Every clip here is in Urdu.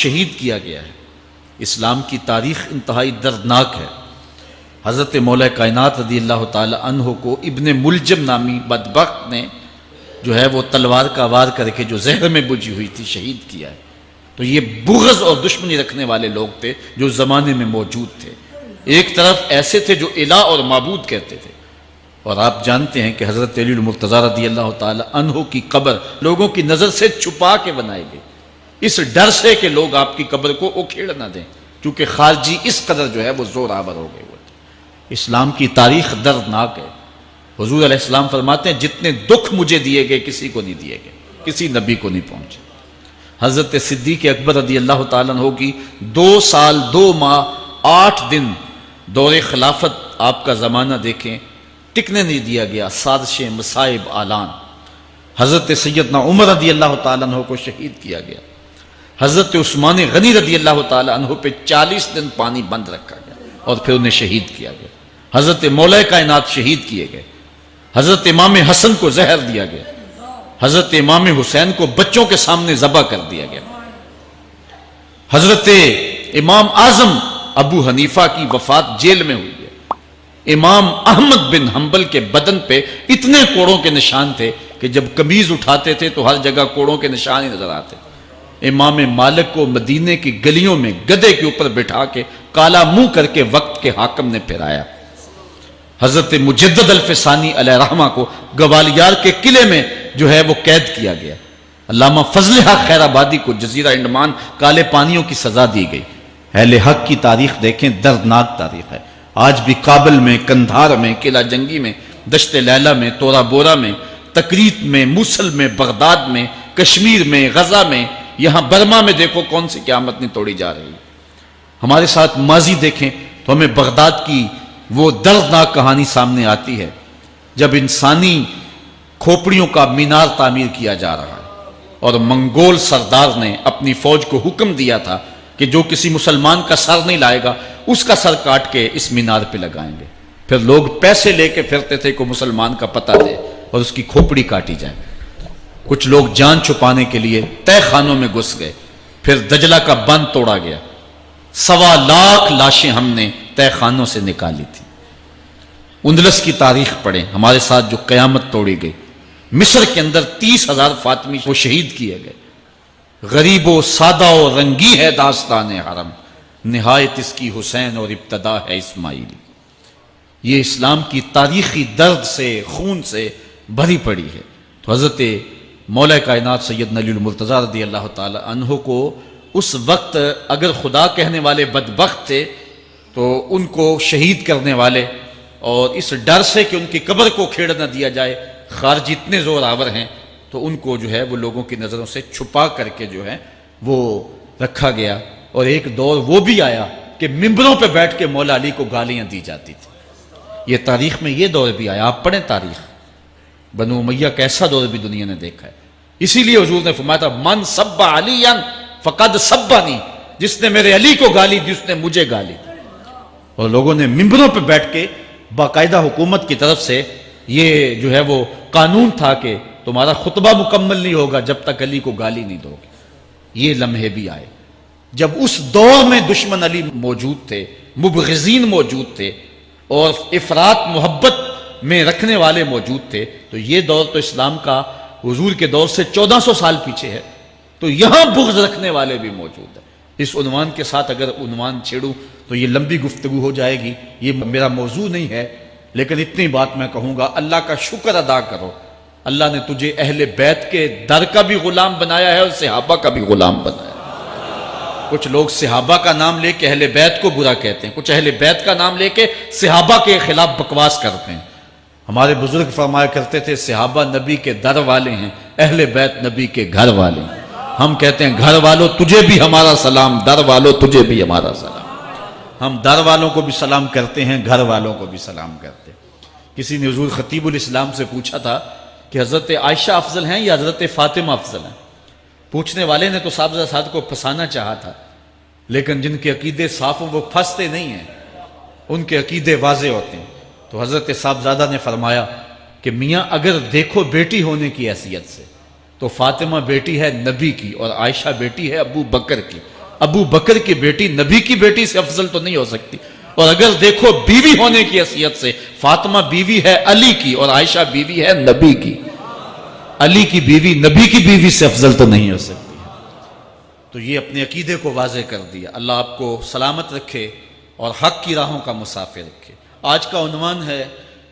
شہید کیا گیا ہے۔ اسلام کی تاریخ انتہائی دردناک ہے۔ حضرت مولا کائنات رضی اللہ تعالی عنہ کو ابن ملجم نامی بدبخت نے جو ہے وہ تلوار کا وار کر کے جو زہر میں بجھی ہوئی تھی شہید کیا ہے۔ تو یہ بغض اور دشمنی رکھنے والے لوگ تھے جو زمانے میں موجود تھے۔ ایک طرف ایسے تھے جو الہ اور معبود کہتے تھے، اور آپ جانتے ہیں کہ حضرت علی المرتضیٰ رضی اللہ تعالی عنہ کی قبر لوگوں کی نظر سے چھپا کے بنائی گئی، اس ڈر سے کہ لوگ آپ کی قبر کو اکھیڑ نہ دیں، کیونکہ خارجی اس قدر جو ہے وہ زور آور ہو گئے ہوئے تھے۔ اسلام کی تاریخ دردناک ہے۔ حضور علیہ السلام فرماتے ہیں جتنے دکھ مجھے دیے گئے کسی کو نہیں دیے گئے، کسی نبی کو نہیں پہنچے۔ حضرت صدیق اکبر رضی اللہ تعالیٰ عنہ کی 2 سال 2 ماہ 8 دن دور خلافت آپ کا زمانہ دیکھیں، ٹکنے نہیں دیا گیا، سازشیں، مصائب، اعلان۔ حضرت سیدنا عمر رضی اللہ تعالیٰ عنہ کو شہید کیا گیا۔ حضرت عثمان غنی رضی اللہ تعالیٰ عنہ پہ 40 دن پانی بند رکھا گیا اور پھر انہیں شہید کیا گیا۔ حضرت مولا کائنات شہید کیے گئے۔ حضرت امام حسن کو زہر دیا گیا۔ حضرت امام حسین کو بچوں کے سامنے ذبح کر دیا گیا۔ حضرت امام اعظم ابو حنیفہ کی وفات جیل میں ہوئی ہے۔ امام احمد بن حنبل کے بدن پہ اتنے کوڑوں کے نشان تھے کہ جب قمیض اٹھاتے تھے تو ہر جگہ کوڑوں کے نشان ہی نظر آتے۔ امام مالک کو مدینے کی گلیوں میں گدھے کے اوپر بٹھا کے کالا منہ کر کے وقت کے حاکم نے پھرایا۔ حضرت مجدد الفسانی علیہ رحمہ کو گوالیار کے قلعے میں جو ہے وہ قید کیا گیا۔ علامہ فضل حق خیر آبادی کو جزیرہ انڈمان کالے پانیوں کی سزا دی گئی۔ اہل حق کی تاریخ دیکھیں، دردناک تاریخ ہے۔ آج بھی کابل میں، کندھار میں، قلعہ جنگی میں، دشت لیلہ میں، تورا بورا میں، تکریت میں، موصل میں، بغداد میں، کشمیر میں، غزہ میں، یہاں برما میں دیکھو کون سی قیامت نہیں توڑی جا رہی۔ ہمارے ساتھ ماضی دیکھیں تو ہمیں بغداد کی وہ دردناک کہانی سامنے آتی ہے جب انسانی کھوپڑیوں کا مینار تعمیر کیا جا رہا ہے، اور منگول سردار نے اپنی فوج کو حکم دیا تھا کہ جو کسی مسلمان کا سر نہیں لائے گا اس کا سر کاٹ کے اس مینار پہ لگائیں گے۔ پھر لوگ پیسے لے کے پھرتے تھے کہ مسلمان کا پتہ دے اور اس کی کھوپڑی کاٹی جائے۔ کچھ لوگ جان چھپانے کے لیے تہہ خانوں میں گھس گئے۔ پھر دجلہ کا بند توڑا گیا، 1.25 لاکھ لاشیں ہم نے تہہ خانوں سے نکالی تھی۔ اندلس کی تاریخ پڑھیں، ہمارے ساتھ جو قیامت توڑی گئی۔ مصر کے اندر 30,000 فاطمی کو شہید کیے گئے۔ غریب و سادہ و رنگی ہے داستان حرم، نہایت اس کی حسین اور ابتدا ہے اسماعیل۔ یہ اسلام کی تاریخی درد سے، خون سے بھری پڑی ہے۔ تو حضرت مولا کائنات سیدنا علی المرتضیٰ رضی اللہ تعالی عنہ کو اس وقت اگر خدا کہنے والے بدبخت تھے تو ان کو شہید کرنے والے، اور اس ڈر سے کہ ان کی قبر کو کھیڑ نہ دیا جائے، خارجی اتنے زور آور ہیں تو ان کو جو ہے وہ لوگوں کی نظروں سے چھپا کر کے جو ہے وہ رکھا گیا۔ اور ایک دور وہ بھی آیا کہ ممبروں پہ بیٹھ کے مولا علی کو گالیاں دی جاتی تھی۔ یہ تاریخ میں یہ دور بھی آیا، آپ پڑھیں تاریخ، بنو امیہ کا ایسا دور بھی دنیا نے دیکھا ہے۔ اسی لیے حضور نے فرمایا تھا من سب علی فقد سبنی، جس نے میرے علی کو گالی دی اس نے مجھے گالی دی۔ اور لوگوں نے ممبروں پہ بیٹھ کے باقاعدہ حکومت کی طرف سے یہ جو ہے وہ قانون تھا کہ تمہارا خطبہ مکمل نہیں ہوگا جب تک علی کو گالی نہیں دو گے۔ یہ لمحے بھی آئے جب اس دور میں دشمن علی موجود تھے، مبغضین موجود تھے، اور افراط محبت میں رکھنے والے موجود تھے۔ تو یہ دور تو اسلام کا حضور کے دور سے 1400 سال پیچھے ہے، تو یہاں بغض رکھنے والے بھی موجود ہیں۔ اس عنوان کے ساتھ اگر عنوان چھیڑوں تو یہ لمبی گفتگو ہو جائے گی، یہ میرا موضوع نہیں ہے، لیکن اتنی بات میں کہوں گا، اللہ کا شکر ادا کرو، اللہ نے تجھے اہل بیت کے در کا بھی غلام بنایا ہے اور صحابہ کا بھی غلام بنایا ہے۔ کچھ لوگ صحابہ کا نام لے کے اہل بیت کو برا کہتے ہیں، کچھ اہل بیت کا نام لے کے صحابہ کے خلاف بکواس کرتے ہیں۔ ہمارے بزرگ فرمایا کرتے تھے صحابہ نبی کے در والے ہیں، اہل بیت نبی کے گھر والے ہیں۔ ہم کہتے ہیں گھر والوں تجھے بھی ہمارا سلام، در والوں تجھے بھی ہمارا سلام۔ ہم در والوں کو بھی سلام کرتے ہیں، گھر والوں کو بھی سلام کرتے ہیں۔ کسی نے حضور خطیب الاسلام سے پوچھا تھا کہ حضرت عائشہ افضل ہیں یا حضرت فاطمہ افضل ہیں؟ پوچھنے والے نے تو صاحبزادہ سعد کو پھنسانا چاہا تھا، لیکن جن کے عقیدے صاف ہیں وہ پھنستے نہیں ہیں، ان کے عقیدے واضح ہوتے ہیں۔ تو حضرت صاحبزادہ نے فرمایا کہ میاں اگر دیکھو بیٹی ہونے کی حیثیت سے تو فاطمہ بیٹی ہے نبی کی اور عائشہ بیٹی ہے ابو بکر کی۔ ابو بکر کی بیٹی نبی کی بیٹی سے افضل تو نہیں ہو سکتی. اور اگر دیکھو بیوی ہونے کی حیثیت سے، فاطمہ بیوی ہے علی کی اور عائشہ بیوی ہے نبی کی. علی کی بیوی نبی کی بیوی سے افضل تو نہیں ہو سکتی. تو یہ اپنے عقیدے کو واضح کر دیا. اللہ آپ کو سلامت رکھے اور حق کی راہوں کا مسافر رکھے. آج کا عنوان ہے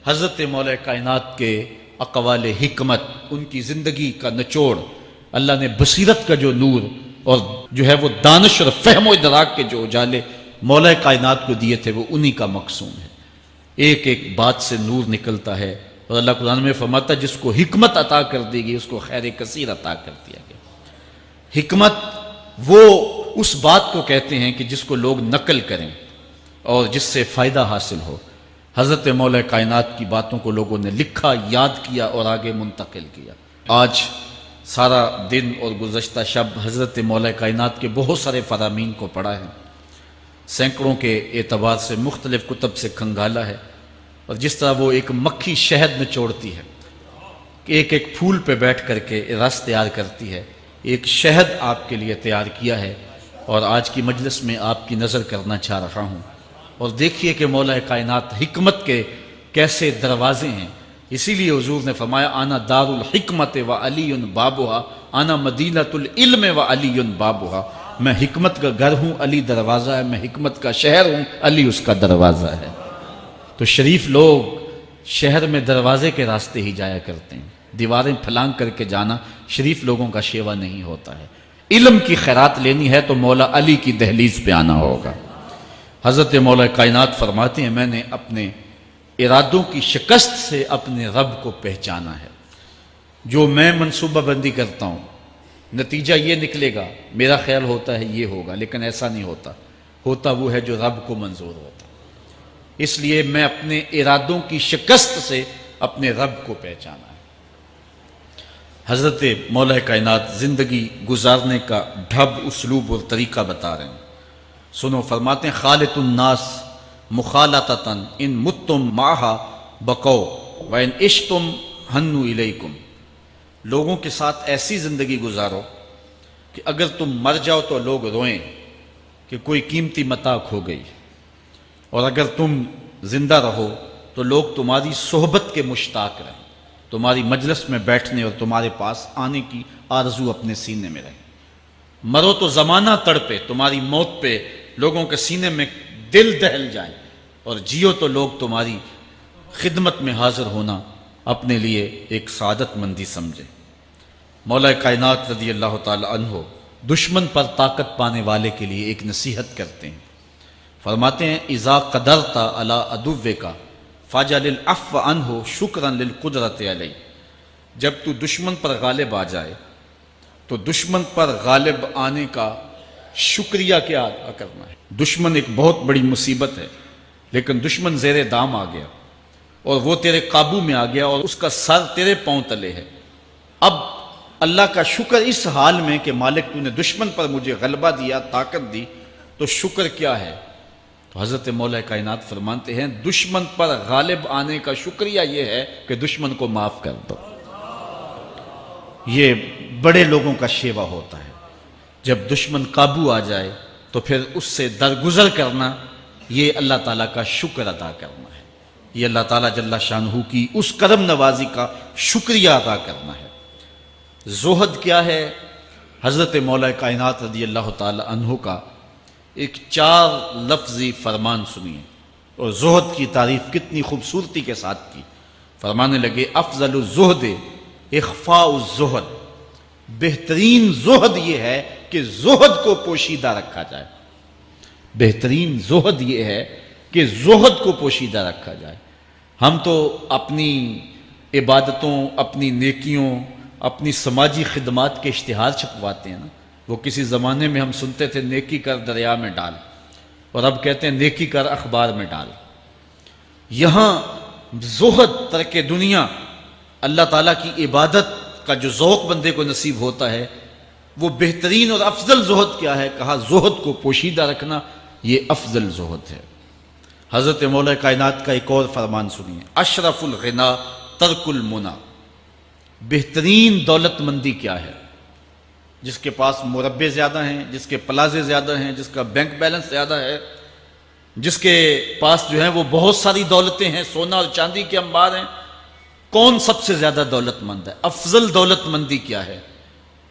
حضرت مولا کائنات کے اقوال حکمت، ان کی زندگی کا نچوڑ. اللہ نے بصیرت کا جو نور اور جو ہے وہ دانش اور فہم و ادراک کے جو اجالے مولا کائنات کو دیے تھے وہ انہی کا مقصود ہے. ایک ایک بات سے نور نکلتا ہے. اور اللہ قرآن میں فرماتا ہے جس کو حکمت عطا کر دی گئی اس کو خیر کثیر عطا کر دیا گیا. حکمت وہ اس بات کو کہتے ہیں کہ جس کو لوگ نقل کریں اور جس سے فائدہ حاصل ہو. حضرت مولا کائنات کی باتوں کو لوگوں نے لکھا، یاد کیا اور آگے منتقل کیا. آج سارا دن اور گزشتہ شب حضرت مولا کائنات کے بہت سارے فرامین کو پڑھا ہے، سینکڑوں کے اعتبار سے مختلف کتب سے کھنگالا ہے. اور جس طرح وہ ایک مکھی شہد نچوڑتی ہے، کہ ایک ایک پھول پہ بیٹھ کر کے رس تیار کرتی ہے، ایک شہد آپ کے لیے تیار کیا ہے. اور آج کی مجلس میں آپ کی نظر کرنا چاہ رہا ہوں. اور دیکھیے کہ مولا کائنات حکمت کے کیسے دروازے ہیں. اسی لیے حضور نے فرمایا آنا دار الحکمت و علی بابھا، آنا مدینۃ العلم و علی بابھا. میں حکمت کا گھر ہوں، علی دروازہ ہے. میں حکمت کا شہر ہوں، علی اس کا دروازہ ہے. تو شریف لوگ شہر میں دروازے کے راستے ہی جایا کرتے ہیں. دیواریں پھلانگ کر کے جانا شریف لوگوں کا شیوا نہیں ہوتا ہے. علم کی خیرات لینی ہے تو مولا علی کی دہلیز پہ آنا ہوگا. حضرت مولا کائنات فرماتے ہیں میں نے اپنے ارادوں کی شکست سے اپنے رب کو پہچانا ہے. جو میں منصوبہ بندی کرتا ہوں نتیجہ یہ نکلے گا، میرا خیال ہوتا ہے یہ ہوگا، لیکن ایسا نہیں ہوتا. ہوتا وہ ہے جو رب کو منظور ہوتا. اس لیے میں اپنے ارادوں کی شکست سے اپنے رب کو پہچانا ہے. حضرت مولا کائنات زندگی گزارنے کا ڈھب، اسلوب اور طریقہ بتا رہے ہیں. سنو، فرماتے ہیں خالط الناس مخالطتاً ان متتم معہا بقو وان عشتم ہنو الیکم. لوگوں کے ساتھ ایسی زندگی گزارو کہ اگر تم مر جاؤ تو لوگ روئیں کہ کوئی قیمتی متاع کھو گئی، اور اگر تم زندہ رہو تو لوگ تمہاری صحبت کے مشتاق رہیں، تمہاری مجلس میں بیٹھنے اور تمہارے پاس آنے کی آرزو اپنے سینے میں رہے. مرو تو زمانہ تڑپے، تمہاری موت پہ لوگوں کے سینے میں دل دہل جائے، اور جیو تو لوگ تمہاری خدمت میں حاضر ہونا اپنے لیے ایک سعادت مندی سمجھے. مولا کائنات رضی اللہ تعالی عنہ دشمن پر طاقت پانے والے کے لیے ایک نصیحت کرتے ہیں. فرماتے ہیں اذا قدرت علی عدوک فاجعل العفو عنہ شکرا للقدرت علیہ. جب تو دشمن پر غالب آ جائے تو دشمن پر غالب آنے کا شکریہ کیا ادا کرنا ہے. دشمن ایک بہت بڑی مصیبت ہے، لیکن دشمن زیر دام آ گیا اور وہ تیرے قابو میں آ گیا اور اس کا سر تیرے پاؤں تلے ہے. اب اللہ کا شکر اس حال میں کہ مالک تو نے دشمن پر مجھے غلبہ دیا، طاقت دی، تو شکر کیا ہے؟ تو حضرت مولا کائنات فرماتے ہیں دشمن پر غالب آنے کا شکریہ یہ ہے کہ دشمن کو معاف کر دو. یہ بڑے لوگوں کا شیوا ہوتا ہے. جب دشمن قابو آ جائے تو پھر اس سے درگزر کرنا، یہ اللہ تعالیٰ کا شکر ادا کرنا ہے. یہ اللہ تعالیٰ جل شانہ کی اس کرم نوازی کا شکریہ ادا کرنا ہے. زہد کیا ہے؟ حضرت مولا کائنات رضی اللہ تعالی عنہ کا ایک 4 لفظی فرمان سنیے، اور زہد کی تعریف کتنی خوبصورتی کے ساتھ کی. فرمانے لگے افضل الزہد اخفاء الزہد. بہترین زہد یہ ہے کہ زہد کو پوشیدہ رکھا جائے. بہترین زہد یہ ہے کہ زہد کو پوشیدہ رکھا جائے. ہم تو اپنی عبادتوں، اپنی نیکیوں، اپنی سماجی خدمات کے اشتہار چھپواتے ہیں نا. وہ کسی زمانے میں ہم سنتے تھے نیکی کر دریا میں ڈال، اور اب کہتے ہیں نیکی کر اخبار میں ڈال. یہاں زہد، ترک دنیا، اللہ تعالیٰ کی عبادت کا جو ذوق بندے کو نصیب ہوتا ہے، وہ بہترین اور افضل زہد کیا ہے؟ کہا زہد کو پوشیدہ رکھنا، یہ افضل زہد ہے. حضرت مولا کائنات کا ایک اور فرمان سنیے اشرف الغنا ترک المنا. بہترین دولت مندی کیا ہے؟ جس کے پاس مربے زیادہ ہیں، جس کے پلازے زیادہ ہیں، جس کا بینک بیلنس زیادہ ہے، جس کے پاس جو ہے وہ بہت ساری دولتیں ہیں، سونا اور چاندی کے انبار ہیں، کون سب سے زیادہ دولت مند ہے؟ افضل دولت مندی کیا ہے؟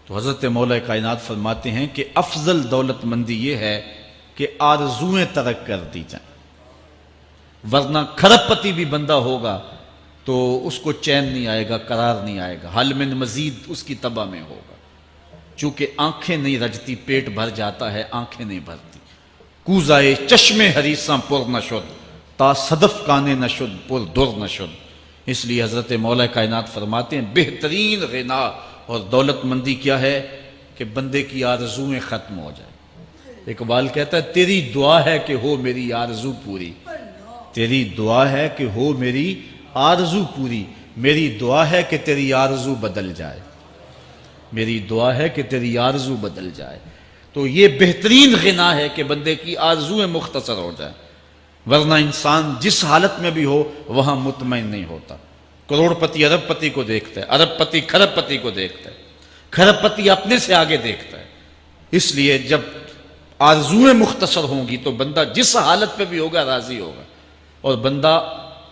تو حضرت مولا کائنات فرماتے ہیں کہ افضل دولت مندی یہ ہے کہ آرزویں ترک کر دی جائیں، ورنہ کھرب پتی بھی بندہ ہوگا تو اس کو چین نہیں آئے گا، قرار نہیں آئے گا، حل من مزید اس کی تباہ میں ہوگا، چونکہ آنکھیں نہیں رجتی، پیٹ بھر جاتا ہے، آنکھیں نہیں بھرتی۔ کوزائے چشم حریصاں پر نشد، تا صدف کانے نشد پر در نشد۔ اس لیے حضرت مولا کائنات فرماتے ہیں بہترین غنا اور دولت مندی کیا ہے کہ بندے کی آرزویں ختم ہو جائیں۔ اقبال کہتا ہے تیری دعا ہے کہ ہو میری آرزو پوری، تیری دعا ہے کہ ہو میری آرزو پوری، میری دعا ہے کہ تیری آرزو بدل جائے، میری دعا ہے کہ تیری آرزو بدل جائے۔ تو یہ بہترین غنا ہے کہ بندے کی آرزویں مختصر ہو جائیں، ورنہ انسان جس حالت میں بھی ہو وہاں مطمئن نہیں ہوتا۔ کروڑ پتی ارب پتی کو دیکھتا ہے، ارب پتی کھرب پتی کو دیکھتا ہے، کھرب پتی اپنے سے آگے دیکھتا ہے۔ اس لیے جب آرزویں مختصر ہوں گی تو بندہ جس حالت پہ بھی ہوگا راضی ہوگا، اور بندہ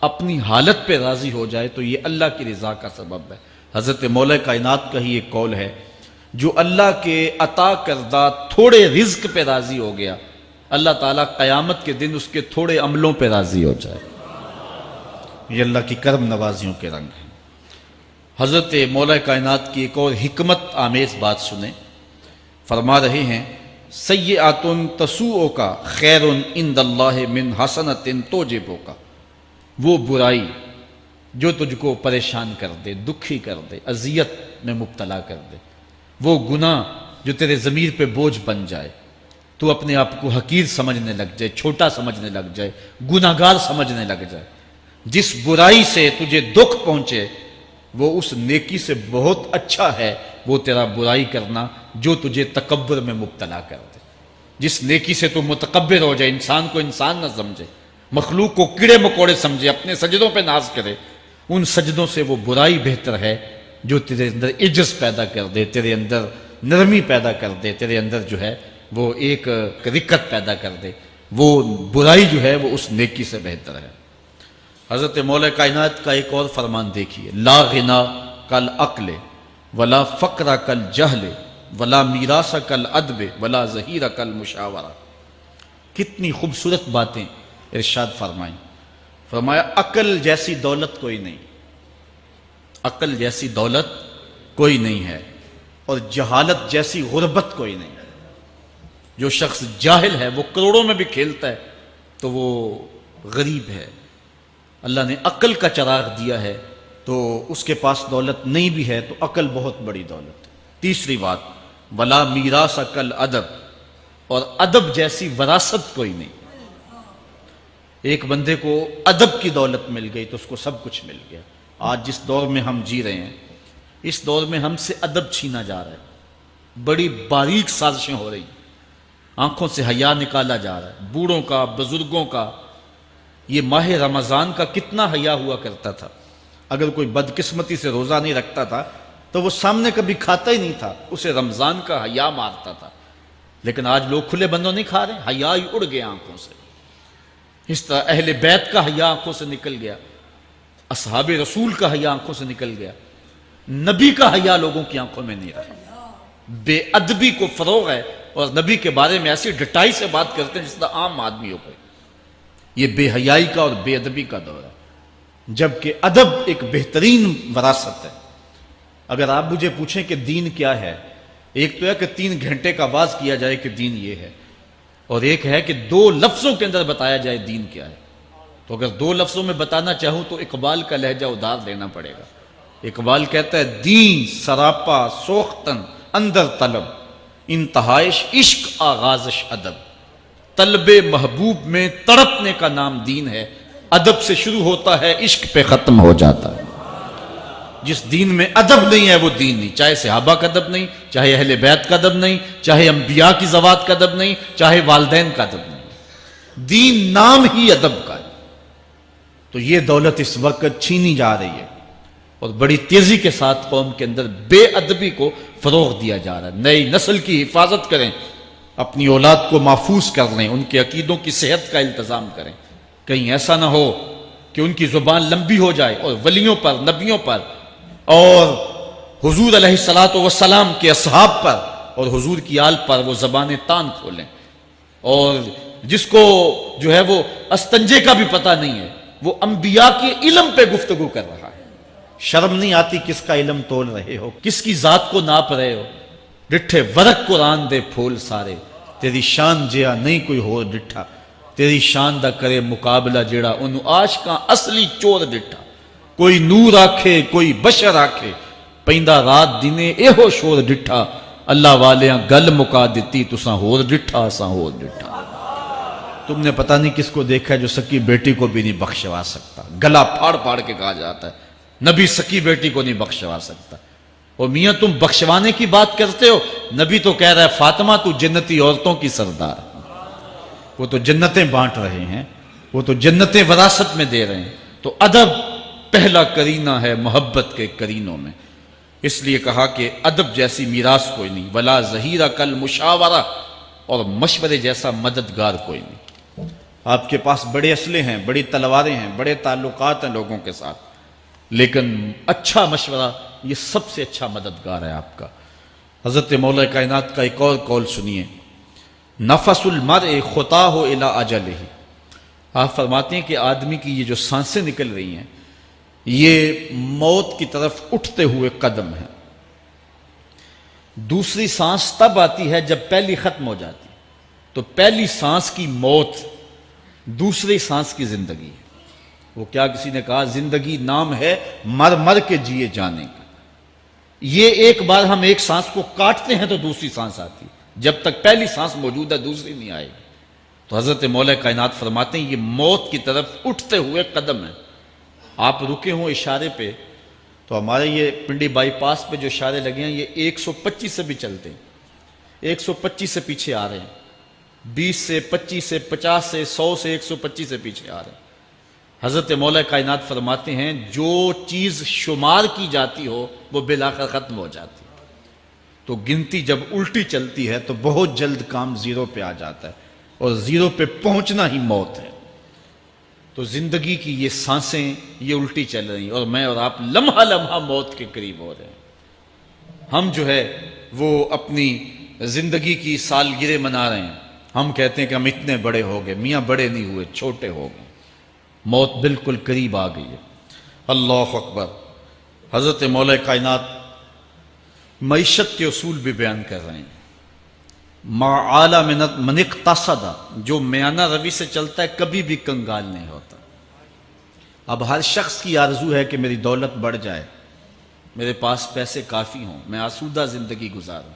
اپنی حالت پہ راضی ہو جائے تو یہ اللہ کی رضا کا سبب ہے۔ حضرت مولا کائنات کا ہی ایک قول ہے جو اللہ کے عطا کردہ تھوڑے رزق پہ راضی ہو گیا، اللہ تعالیٰ قیامت کے دن اس کے تھوڑے عملوں پہ راضی ہو جائے۔ یہ اللہ کی کرم نوازیوں کے رنگ ہیں۔ حضرت مولا کائنات کی ایک اور حکمت آمیز بات سنیں، فرما رہے ہیں سیئات تسوءک خیر عند اللہ من حسنۃ توجبک، وہ برائی جو تجھ کو پریشان کر دے، دکھی کر دے، اذیت میں مبتلا کر دے، وہ گناہ جو تیرے ضمیر پہ بوجھ بن جائے، تو اپنے آپ کو حقیر سمجھنے لگ جائے، چھوٹا سمجھنے لگ جائے، گناہگار سمجھنے لگ جائے، جس برائی سے تجھے دکھ پہنچے وہ اس نیکی سے بہت اچھا ہے وہ تیرا برائی کرنا جو تجھے تکبر میں مبتلا کر دے۔ جس نیکی سے تو متکبر ہو جائے، انسان کو انسان نہ سمجھے، مخلوق کو کیڑے مکوڑے سمجھے، اپنے سجدوں پہ ناز کرے، ان سجدوں سے وہ برائی بہتر ہے جو تیرے اندر عجز پیدا کر دے، تیرے اندر نرمی پیدا کر دے، تیرے اندر جو ہے وہ ایک رقت پیدا کر دے، وہ برائی جو ہے وہ اس نیکی سے بہتر ہے۔ حضرت مولا کائنات کا ایک اور فرمان دیکھیے، لا غنا کل عقل ولا فقر کل جہل ولا میراث کل ادب ولا ظہیر کل مشاورہ۔ کتنی خوبصورت باتیں ارشاد فرمائیں۔ فرمایا عقل جیسی دولت کوئی نہیں، عقل جیسی دولت کوئی نہیں ہے، اور جہالت جیسی غربت کوئی نہیں۔ جو شخص جاہل ہے وہ کروڑوں میں بھی کھیلتا ہے تو وہ غریب ہے۔ اللہ نے عقل کا چراغ دیا ہے تو اس کے پاس دولت نہیں بھی ہے تو عقل بہت بڑی دولت ہے۔ تیسری بات، ولا میراث کل ادب، اور ادب جیسی وراثت کوئی نہیں۔ ایک بندے کو ادب کی دولت مل گئی تو اس کو سب کچھ مل گیا۔ آج جس دور میں ہم جی رہے ہیں اس دور میں ہم سے ادب چھینا جا رہا ہے، بڑی باریک سازشیں ہو رہی ہیں، آنکھوں سے حیا نکالا جا رہا ہے، بوڑھوں کا، بزرگوں کا۔ یہ ماہ رمضان کا کتنا حیا ہوا کرتا تھا، اگر کوئی بدقسمتی سے روزہ نہیں رکھتا تھا تو وہ سامنے کبھی کھاتا ہی نہیں تھا، اسے رمضان کا حیا مارتا تھا۔ لیکن آج لوگ کھلے بندوں نہیں کھا رہے، حیا ہی اڑ گیا آنکھوں سے۔ اس طرح اہل بیت کا حیا آنکھوں سے نکل گیا، اصحاب رسول کا حیا آنکھوں سے نکل گیا، نبی کا حیا لوگوں کی آنکھوں میں نہیں رہا۔ بے ادبی کو فروغ ہے، اور نبی کے بارے میں ایسی ڈٹائی سے بات کرتے ہیں جس طرح عام آدمی ہو گئے۔ یہ بے حیائی کا اور بے ادبی کا دور ہے، جبکہ ادب ایک بہترین وراثت ہے۔ اگر آپ مجھے پوچھیں کہ دین کیا ہے، ایک تو ہے کہ 3 گھنٹے کا واز کیا جائے کہ دین یہ ہے، اور ایک ہے کہ 2 لفظوں کے اندر بتایا جائے دین کیا ہے۔ تو اگر 2 لفظوں میں بتانا چاہوں تو اقبال کا لہجہ ادھار لینا پڑے گا۔ اقبال کہتا ہے دین سراپا سوختن اندر طلب، انتہائش عشق آغازش ادب۔ طلب محبوب میں تڑپنے کا نام دین ہے، ادب سے شروع ہوتا ہے عشق پہ ختم ہو جاتا ہے۔ جس دین میں ادب نہیں ہے وہ دین نہیں، چاہے صحابہ کا ادب نہیں، چاہے اہل بیت کا ادب نہیں، چاہے انبیاء کی ذوات کا ادب نہیں، چاہے والدین کا ادب نہیں، دین نام ہی ادب کا ہے۔ تو یہ دولت اس وقت چھینی جا رہی ہے۔ اور بڑی تیزی کے ساتھ قوم کے اندر بے ادبی کو فروغ دیا جا رہا ہے۔ نئی نسل کی حفاظت کریں، اپنی اولاد کو محفوظ کر لیں، ان کے عقیدوں کی صحت کا التزام کریں، کہیں ایسا نہ ہو کہ ان کی زبان لمبی ہو جائے اور ولیوں پر، نبیوں پر اور حضور علیہ الصلاۃ والسلام کے اصحاب پر اور حضور کی آل پر وہ زبانیں تان کھولیں، اور جس کو جو ہے وہ استنجے کا بھی پتہ نہیں ہے، وہ انبیاء کے علم پہ گفتگو کر رہا ہے۔ شرم نہیں آتی کس کا علم تول رہے ہو، کس کی ذات کو ناپ رہے ہو؟ ڈٹھے ورق قرآن دے پھول سارے، تیری شان جیا نہیں کوئی ہو ڈٹھا، تیری شان دا کرے مقابلہ جیڑا انہوں عاشقاں اصلی چور ڈٹھا۔ کوئی نور آکھے کوئی بشر آکھے، پیندہ رات دینے اے ہو شور ڈٹھا، اللہ والیاں گل مکا دیتی تساں ہور ڈٹھا اساں ہور ڈٹھا۔ تم نے پتہ نہیں کس کو دیکھا ہے جو سکی بیٹی کو بھی نہیں بخشوا سکتا، گلا پھاڑ پھاڑ کے کہا جاتا ہے نبی سکی بیٹی کو نہیں بخشوا سکتا۔ اور میاں تم بخشوانے کی بات کرتے ہو، نبی تو کہہ رہا ہے فاطمہ تو جنتی عورتوں کی سردار، وہ تو جنتیں بانٹ رہے ہیں، وہ تو جنتیں وراثت میں دے رہے ہیں۔ تو ادب پہلا کرینہ ہے محبت کے کرینوں میں، اس لیے کہا کہ ادب جیسی میراث کوئی نہیں، ولا ظہیرہ کل مشاورہ، اور مشورے جیسا مددگار کوئی نہیں۔ آپ کے پاس بڑے اسلحے ہیں، بڑی تلواریں ہیں، بڑے تعلقات ہیں لوگوں کے ساتھ، لیکن اچھا مشورہ یہ سب سے اچھا مددگار ہے آپ کا۔ حضرت مولا کائنات کا ایک اور قول سنیے، نفس المرء خطاہ الی اجلہ، آپ فرماتے ہیں کہ آدمی کی یہ جو سانسیں نکل رہی ہیں یہ موت کی طرف اٹھتے ہوئے قدم ہیں۔ دوسری سانس تب آتی ہے جب پہلی ختم ہو جاتی، تو پہلی سانس کی موت، دوسری سانس کی زندگی ہے۔ وہ کیا کسی نے کہا زندگی نام ہے مر مر کے جیے جانے کا، یہ ایک بار ہم ایک سانس کو کاٹتے ہیں تو دوسری سانس آتی، جب تک پہلی سانس موجود ہے دوسری نہیں آئے گی۔ تو حضرت مولا کائنات فرماتے ہیں یہ موت کی طرف اٹھتے ہوئے قدم ہے۔ آپ رکے ہوں اشارے پہ تو ہمارے یہ پنڈی بائی پاس پہ جو اشارے لگے ہیں یہ 125 سے بھی چلتے ہیں، 125 سے پیچھے آ رہے ہیں، 20 سے 25 سے 50 سے 100 سے 125 سے پیچھے آ رہے ہیں۔ حضرت مولا کائنات فرماتے ہیں جو چیز شمار کی جاتی ہو وہ بالآخر ختم ہو جاتی، تو گنتی جب الٹی چلتی ہے تو بہت جلد کام زیرو پہ آ جاتا ہے، اور زیرو پہ پہنچنا ہی موت ہے۔ تو زندگی کی یہ سانسیں یہ الٹی چل رہی ہیں، اور میں اور آپ لمحہ لمحہ موت کے قریب ہو رہے ہیں۔ ہم جو ہے وہ اپنی زندگی کی سالگرہ منا رہے ہیں، ہم کہتے ہیں کہ ہم اتنے بڑے ہو گئے، میاں بڑے نہیں ہوئے، چھوٹے ہو گئے، موت بالکل قریب آ گئی ہے۔ اللہ اکبر۔ حضرت مولا کائنات معیشت کے اصول بھی بیان کر رہے ہیں۔ ما اعلی من اقتصد، جو میانہ روی سے چلتا ہے کبھی بھی کنگال نہیں ہوتا۔ اب ہر شخص کی آرزو ہے کہ میری دولت بڑھ جائے، میرے پاس پیسے کافی ہوں، میں آسودہ زندگی گزاروں۔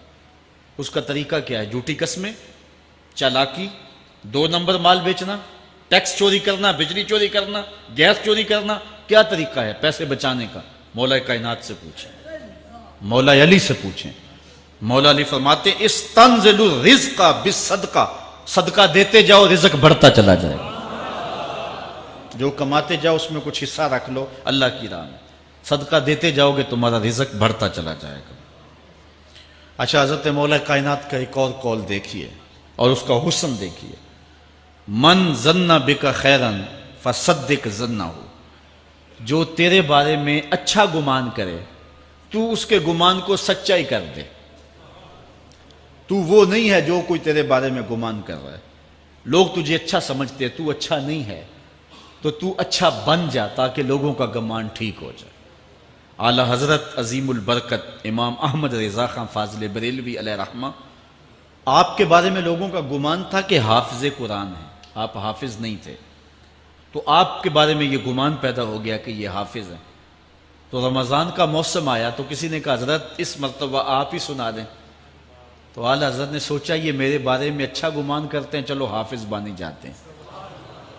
اس کا طریقہ کیا ہے؟ جھوٹی قسمیں، چالاکی، 2 نمبر مال بیچنا، ٹیکس چوری کرنا، بجلی چوری کرنا، گیس چوری کرنا، کیا طریقہ ہے پیسے بچانے کا؟ مولا کائنات سے پوچھیں، مولا علی سے پوچھیں۔ مولا علی فرماتے ہیں استنزل الرزق بالصدقہ، صدقہ دیتے جاؤ رزق بڑھتا چلا جائے گا، جو کماتے جاؤ اس میں کچھ حصہ رکھ لو اللہ کی راہ میں، صدقہ دیتے جاؤ گے تمہارا رزق بڑھتا چلا جائے گا۔ اچھا حضرت مولا کائنات کا ایک اور قول دیکھیے اور اس کا حسن دیکھیے، من ظن بک خیرا فصدق ظنہ، جو تیرے بارے میں اچھا گمان کرے تو اس کے گمان کو سچائی کر دے۔ تو وہ نہیں ہے جو کوئی تیرے بارے میں گمان کر رہا ہے، لوگ تجھے اچھا سمجھتے، تو اچھا نہیں ہے، تو تو اچھا بن جا تاکہ لوگوں کا گمان ٹھیک ہو جائے۔ اعلیٰ حضرت عظیم البرکت امام احمد رضا خان فاضل بریلوی علیہ رحمہ، آپ کے بارے میں لوگوں کا گمان تھا کہ حافظ قرآن ہیں، آپ حافظ نہیں تھے، تو آپ کے بارے میں یہ گمان پیدا ہو گیا کہ یہ حافظ ہیں۔ تو رمضان کا موسم آیا تو کسی نے کہا حضرت اس مرتبہ آپ ہی سنا دیں، تو اعلیٰ حضرت نے سوچا یہ میرے بارے میں اچھا گمان کرتے ہیں، چلو حافظ بانی جاتے ہیں۔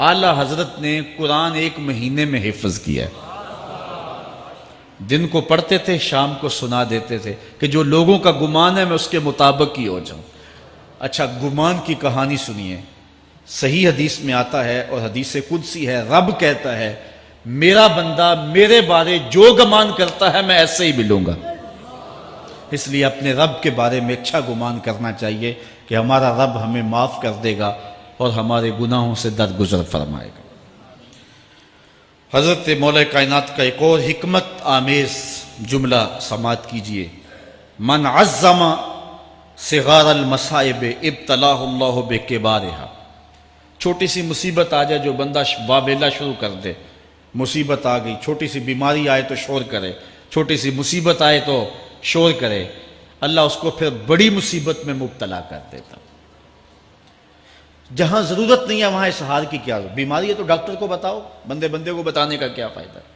اعلیٰ حضرت نے قرآن 1 مہینے میں حفظ کیا ہے، دن کو پڑھتے تھے، شام کو سنا دیتے تھے کہ جو لوگوں کا گمان ہے میں اس کے مطابق ہی ہو جاؤں۔ اچھا گمان کی کہانی سنیے، صحیح حدیث میں آتا ہے اور حدیث قدسی ہے، رب کہتا ہے میرا بندہ میرے بارے جو گمان کرتا ہے میں ایسے ہی ملوں گا۔ اس لیے اپنے رب کے بارے میں اچھا گمان کرنا چاہیے کہ ہمارا رب ہمیں معاف کر دے گا اور ہمارے گناہوں سے درگزر فرمائے گا۔ حضرت مولا کائنات کا ایک اور حکمت آمیز جملہ سماعت کیجئے، من عظم صغار المصائب ابتلاہ اللہ بکبارہا۔ چھوٹی سی مصیبت آ جائے جو بندہ واویلا شروع کر دے، مصیبت آ گئی، چھوٹی سی بیماری آئے تو شور کرے، چھوٹی سی مصیبت آئے تو شور کرے، اللہ اس کو پھر بڑی مصیبت میں مبتلا کر دیتا۔ جہاں ضرورت نہیں ہے وہاں اظہار کی کیا ضرورت؟ بیماری ہے تو ڈاکٹر کو بتاؤ، بندے کو بتانے کا کیا فائدہ ہے؟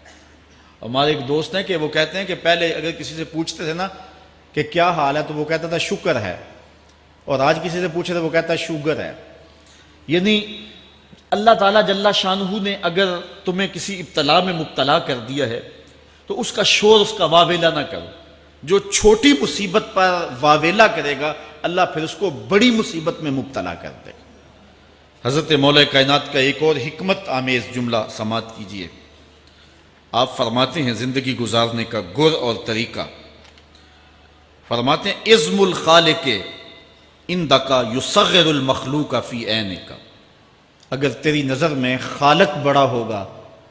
ہمارے ایک دوست ہیں کہ وہ کہتے ہیں کہ پہلے اگر کسی سے پوچھتے تھے نا کہ کیا حال ہے تو وہ کہتا تھا شکر ہے، اور آج کسی سے پوچھے تو وہ کہتا ہے شوگر ہے۔ یعنی اللہ تعالیٰ جل شانہ نے اگر تمہیں کسی ابتلا میں مبتلا کر دیا ہے تو اس کا شور، اس کا واویلا نہ کرو۔ جو چھوٹی مصیبت پر واویلا کرے گا اللہ پھر اس کو بڑی مصیبت میں مبتلا کر دے گا۔ حضرت مولا کائنات کا ایک اور حکمت آمیز جملہ سماعت کیجئے۔ آپ فرماتے ہیں زندگی گزارنے کا گر اور طریقہ، فرماتے ہیں عظم الخالق عندک یصغر المخلوق فی عینک۔ اگر تیری نظر میں خالق بڑا ہوگا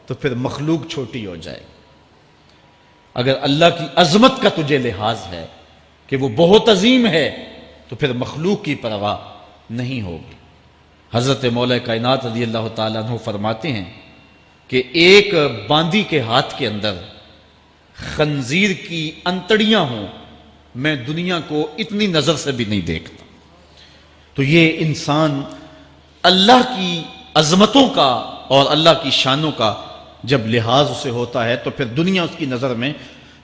تو پھر مخلوق چھوٹی ہو جائے گی۔ اگر اللہ کی عظمت کا تجھے لحاظ ہے کہ وہ بہت عظیم ہے تو پھر مخلوق کی پرواہ نہیں ہوگی۔ حضرت مولا کائنات رضی اللہ تعالیٰ عنہ فرماتے ہیں کہ ایک باندی کے ہاتھ کے اندر خنزیر کی انتڑیاں ہوں، میں دنیا کو اتنی نظر سے بھی نہیں دیکھتا۔ تو یہ انسان اللہ کی عظمتوں کا اور اللہ کی شانوں کا جب لحاظ اسے ہوتا ہے تو پھر دنیا اس کی نظر میں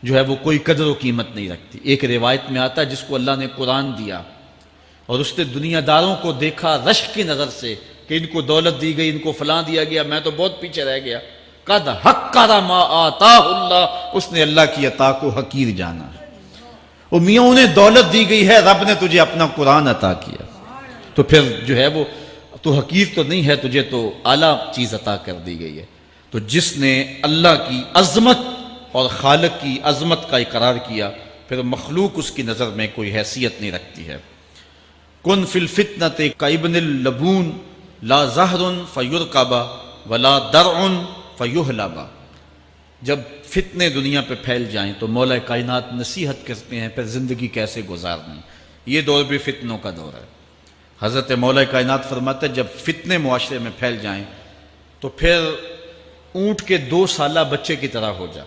جو ہے وہ کوئی قدر و قیمت نہیں رکھتی۔ ایک روایت میں آتا ہے جس کو اللہ نے قرآن دیا اور اس نے دنیا داروں کو دیکھا رشک کی نظر سے کہ ان کو دولت دی گئی، ان کو فلاں دیا گیا، میں تو بہت پیچھے رہ گیا۔ قد حقر ما آتاہ اللہ، اس نے اللہ کی عطا کو حقیر جانا۔ او میاں انہیں دولت دی گئی ہے، رب نے تجھے اپنا قرآن عطا کیا، تو پھر جو ہے وہ تو حقیر تو نہیں ہے، تجھے تو اعلیٰ چیز عطا کر دی گئی ہے۔ تو جس نے اللہ کی عظمت اور خالق کی عظمت کا اقرار کیا پھر مخلوق اس کی نظر میں کوئی حیثیت نہیں رکھتی ہے۔ کن فی الفتنۃ کابن اللبون لا زہر فیرکب ولا درع فیحلب۔ جب فتنے دنیا پہ پھیل جائیں تو مولا کائنات نصیحت کرتے ہیں پھر زندگی کیسے گزارنی۔ یہ دور بھی فتنوں کا دور ہے۔ حضرت مولا کائنات فرماتے ہیں جب فتنے معاشرے میں پھیل جائیں تو پھر اونٹ کے 2 سالہ بچے کی طرح ہو جا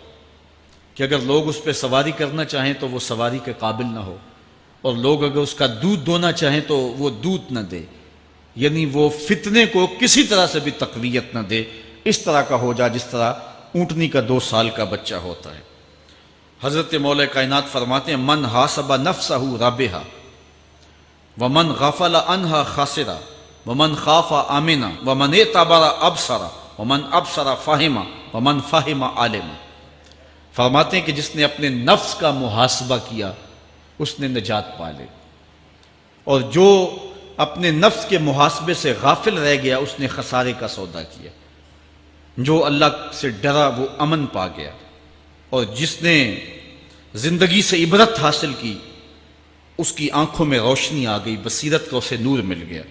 کہ اگر لوگ اس پہ سواری کرنا چاہیں تو وہ سواری کے قابل نہ ہو، اور لوگ اگر اس کا دودھ دونا چاہیں تو وہ دودھ نہ دے، یعنی وہ فتنے کو کسی طرح سے بھی تقویت نہ دے، اس طرح کا ہو جا جس طرح اونٹنی کا 2 سال کا بچہ ہوتا ہے۔ حضرت مولا کائنات فرماتے ہیں من حاسب نفسہ رابحہ ومن غفل عنہا خاسرہ ومن خاف آمنہ ومن اعتبر ابصر ومن ابصر فاہمہ ومن فاہم عالم۔ فرماتے ہیں کہ جس نے اپنے نفس کا محاسبہ کیا اس نے نجات پا لی، اور جو اپنے نفس کے محاسبے سے غافل رہ گیا اس نے خسارے کا سودا کیا۔ جو اللہ سے ڈرا وہ امن پا گیا، اور جس نے زندگی سے عبرت حاصل کی اس کی آنکھوں میں روشنی آ گئی، بصیرت کا اسے نور مل گیا،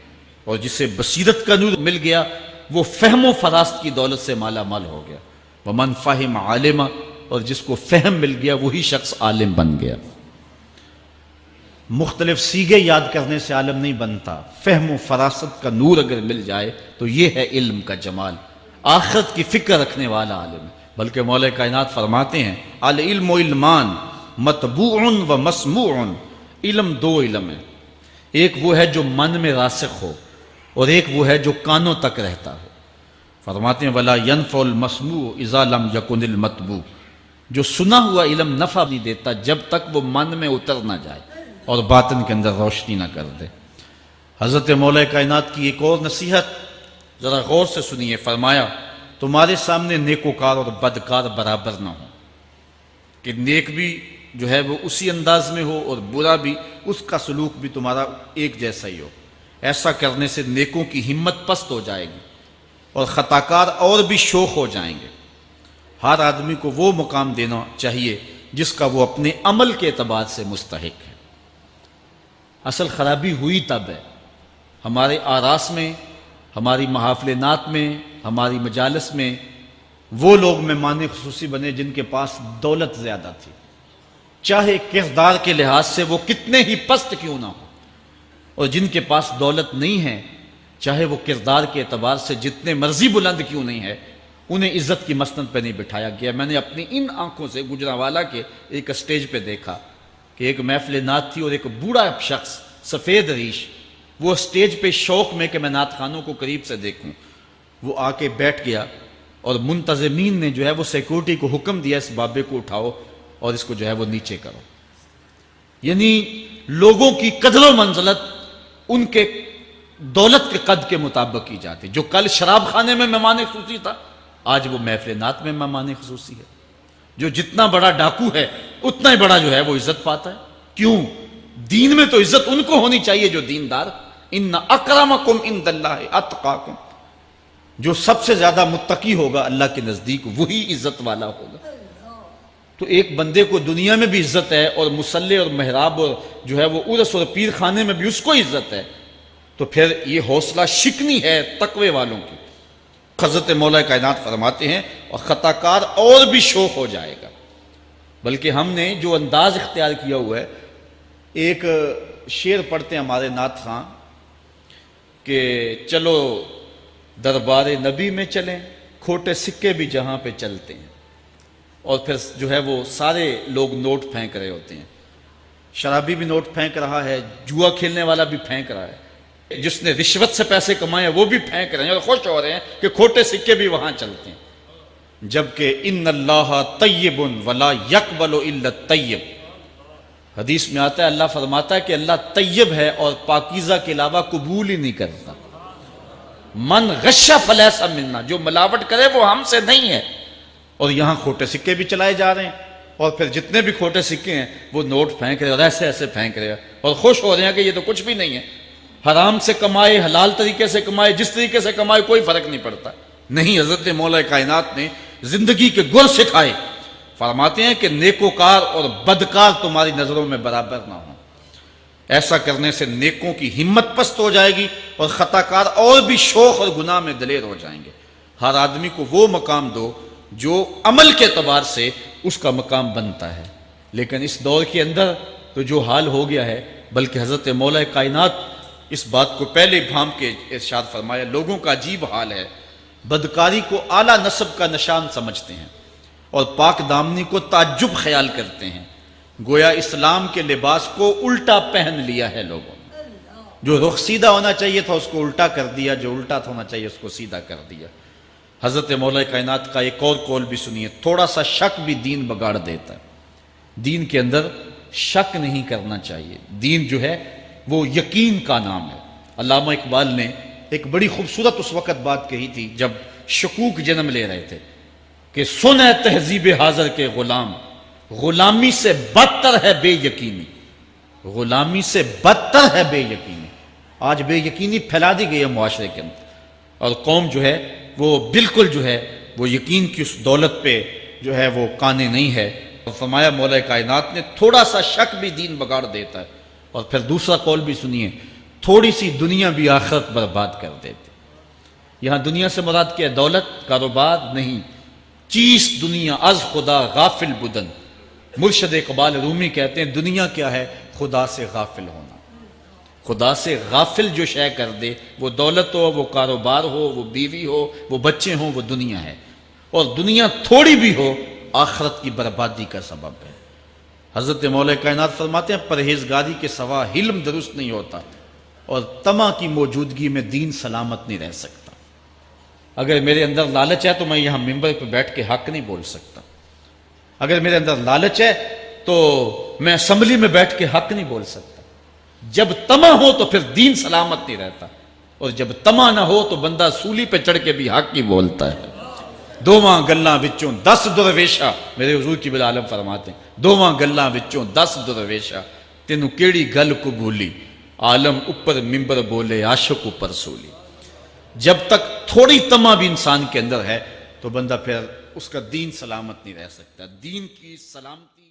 اور جسے بصیرت کا نور مل گیا وہ فہم و فراست کی دولت سے مالا مال ہو گیا۔ ومن فہم عالم، اور جس کو فہم مل گیا وہی شخص عالم بن گیا۔ مختلف سیغے یاد کرنے سے عالم نہیں بنتا، فہم و فراست کا نور اگر مل جائے تو یہ ہے علم کا جمال، آخرت کی فکر رکھنے والا عالم ہے۔ بلکہ مولا کائنات فرماتے ہیں العلم علمان مطبوع و مسموع، علم 2 علم ہے، ایک وہ ہے جو من میں راسخ ہو اور ایک وہ ہے جو کانوں تک رہتا ہو۔ فرماتے ہیں ولا ينفع المسموع اذا لم يكن المتبوع، جو سنا ہوا علم نفع نہیں دیتا جب تک وہ من میں اتر نہ جائے اور باطن کے اندر روشنی نہ کر دے۔ حضرت مولا کائنات کی ایک اور نصیحت ذرا غور سے سنیے، فرمایا تمہارے سامنے نیکوکار اور بدکار برابر نہ ہو، کہ نیک بھی جو ہے وہ اسی انداز میں ہو اور برا بھی، اس کا سلوک بھی تمہارا ایک جیسا ہی ہو۔ ایسا کرنے سے نیکوں کی ہمت پست ہو جائے گی اور خطاکار اور بھی شوخ ہو جائیں گے۔ ہر آدمی کو وہ مقام دینا چاہیے جس کا وہ اپنے عمل کے اعتبار سے مستحق ہے۔ اصل خرابی ہوئی تب ہے ہمارے آراس میں، ہماری محافل نعت میں، ہماری مجالس میں وہ لوگ مہمان خصوصی بنے جن کے پاس دولت زیادہ تھی، چاہے کردار کے لحاظ سے وہ کتنے ہی پست کیوں نہ ہو، اور جن کے پاس دولت نہیں ہے چاہے وہ کردار کے اعتبار سے جتنے مرضی بلند کیوں نہیں ہے، انہیں عزت کی مسند پہ نہیں بٹھایا گیا۔ میں نے اپنی ان آنکھوں سے گجرانوالہ کے ایک اسٹیج پہ دیکھا کہ ایک محفل نعت تھی اور ایک بوڑھا شخص سفید ریش، وہ اسٹیج پہ شوق میں کہ میں نعت خانوں کو قریب سے دیکھوں، وہ آ کے بیٹھ گیا اور منتظمین نے جو ہے وہ سیکورٹی کو حکم دیا اس بابے کو اٹھاؤ اور اس کو جو ہے وہ نیچے کرو۔ یعنی لوگوں کی قدر و منزلت ان کے دولت کے قد کے مطابق کی جاتی، جو کل شراب خانے میں مہمان خصوصی تھا آج وہ محفل نعت میں مہمان خصوصی ہے، جو جتنا بڑا ڈاکو ہے اتنا ہی بڑا جو ہے وہ عزت پاتا ہے۔ کیوں؟ دین میں تو عزت ان کو ہونی چاہیے جو دیندار، ان اکرمکم عند اللہ اتقاکم، جو سب سے زیادہ متقی ہوگا اللہ کے نزدیک وہی عزت والا ہوگا۔ تو ایک بندے کو دنیا میں بھی عزت ہے اور مصلی اور محراب اور جو ہے وہ عرس اور پیر خانے میں بھی اس کو عزت ہے، تو پھر یہ حوصلہ شکنی ہے تقوی والوں کی۔ حضرت مولا کائنات فرماتے ہیں اور خطا کار اور بھی شوق ہو جائے گا، بلکہ ہم نے جو انداز اختیار کیا ہوا ہے، ایک شعر پڑھتے ہیں ہمارے نعت خاں کہ چلو دربار نبی میں چلیں، کھوٹے سکے بھی جہاں پہ چلتے ہیں، اور پھر جو ہے وہ سارے لوگ نوٹ پھینک رہے ہوتے ہیں، شرابی بھی نوٹ پھینک رہا ہے، جوا کھیلنے والا بھی پھینک رہا ہے، جس نے رشوت سے پیسے کمائے وہ بھی پھینک رہے ہیں اور خوش ہو رہے ہیں کہ کھوٹے سکے بھی وہاں چلتے ہیں، جبکہ ان اللہ طیب ولا یقبل الا الطیب، حدیث میں آتا ہے اللہ فرماتا ہے کہ اللہ طیب ہے اور پاکیزہ کے علاوہ قبول ہی نہیں کرتا۔ من غش فلیس منا، جو ملاوٹ کرے وہ ہم سے نہیں ہے، اور یہاں کھوٹے سکے بھی چلائے جا رہے ہیں، اور پھر جتنے بھی کھوٹے سکے ہیں وہ نوٹ پھینک رہے اور ایسے ایسے پھینک رہے اور خوش ہو رہے ہیں کہ یہ تو کچھ بھی نہیں ہے، حرام سے کمائے حلال طریقے سے کمائے جس طریقے سے کمائے کوئی فرق نہیں پڑتا۔ نہیں، حضرت مولا کائنات نے زندگی کے گر سکھائے، فرماتے ہیں کہ نیکوکار اور بدکار تمہاری نظروں میں برابر نہ ہوں، ایسا کرنے سے نیکوں کی ہمت پست ہو جائے گی اور خطا کار اور بھی شوق اور گناہ میں دلیر ہو جائیں گے۔ ہر آدمی کو وہ مقام دو جو عمل کے اعتبار سے اس کا مقام بنتا ہے، لیکن اس دور کے اندر تو جو حال ہو گیا ہے، بلکہ حضرت مولا کائنات اس بات کو پہلے بھام کے ارشاد فرمایا، لوگوں کا عجیب حال ہے، بدکاری کو اعلیٰ نسب کا نشان سمجھتے ہیں اور پاک دامنی کو تعجب خیال کرتے ہیں، گویا اسلام کے لباس کو الٹا پہن لیا ہے لوگوں نے، جو رخ سیدھا ہونا چاہیے تھا اس کو الٹا کر دیا، جو الٹا ہونا چاہیے اس کو سیدھا کر دیا۔ حضرت مولا کائنات کا ایک اور قول بھی سنیے، تھوڑا سا شک بھی دین بگاڑ دیتا ہے، دین کے اندر شک نہیں کرنا چاہیے، دین جو ہے وہ یقین کا نام ہے۔ علامہ اقبال نے ایک بڑی خوبصورت اس وقت بات کہی تھی جب شکوک جنم لے رہے تھے کہ سن ہے تہذیب حاضر کے غلام، غلامی سے بدتر ہے بے یقینی، غلامی سے بدتر ہے بے یقینی۔ آج بے یقینی پھیلا دی گئی ہے معاشرے کے اندر، اور قوم جو ہے وہ بالکل جو ہے وہ یقین کی اس دولت پہ جو ہے وہ قانے نہیں ہے۔ فرمایا مولا کائنات نے تھوڑا سا شک بھی دین بگاڑ دیتا ہے، اور پھر دوسرا قول بھی سنیے، تھوڑی سی دنیا بھی آخرت برباد کر دیتے۔ یہاں دنیا سے مراد کیا ہے؟ دولت، کاروبار نہیں، چیز دنیا از خدا غافل بدن۔ مرشد اقبال رومی کہتے ہیں دنیا کیا ہے؟ خدا سے غافل ہونا۔ خدا سے غافل جو شے کر دے، وہ دولت ہو، وہ کاروبار ہو، وہ بیوی ہو، وہ بچے ہوں، وہ دنیا ہے، اور دنیا تھوڑی بھی ہو آخرت کی بربادی کا سبب ہے۔ حضرت مولا کائنات فرماتے ہیں پرہیزگاری کے سوا علم درست نہیں ہوتا، اور طمع کی موجودگی میں دین سلامت نہیں رہ سکتا۔ اگر میرے اندر لالچ ہے تو میں یہاں ممبر پہ بیٹھ کے حق نہیں بول سکتا، اگر میرے اندر لالچ ہے تو میں اسمبلی میں بیٹھ کے حق نہیں بول سکتا۔ جب طمع ہو تو پھر دین سلامت نہیں رہتا، اور جب طمع نہ ہو تو بندہ سولی پہ چڑھ کے بھی حق ہی بولتا ہے۔ دوواں گلاں وچوں 10 درویشا، میرے حضور کی بالعالم فرماتے ہیں دوواں گلاں وچوں 10 درویشا، تینوں کیڑی گل قبولی، عالم اوپر ممبر بولے عاشق اوپر سولی۔ جب تک تھوڑی طمع بھی انسان کے اندر ہے تو بندہ پھر اس کا دین سلامت نہیں رہ سکتا. دین کی سلامتی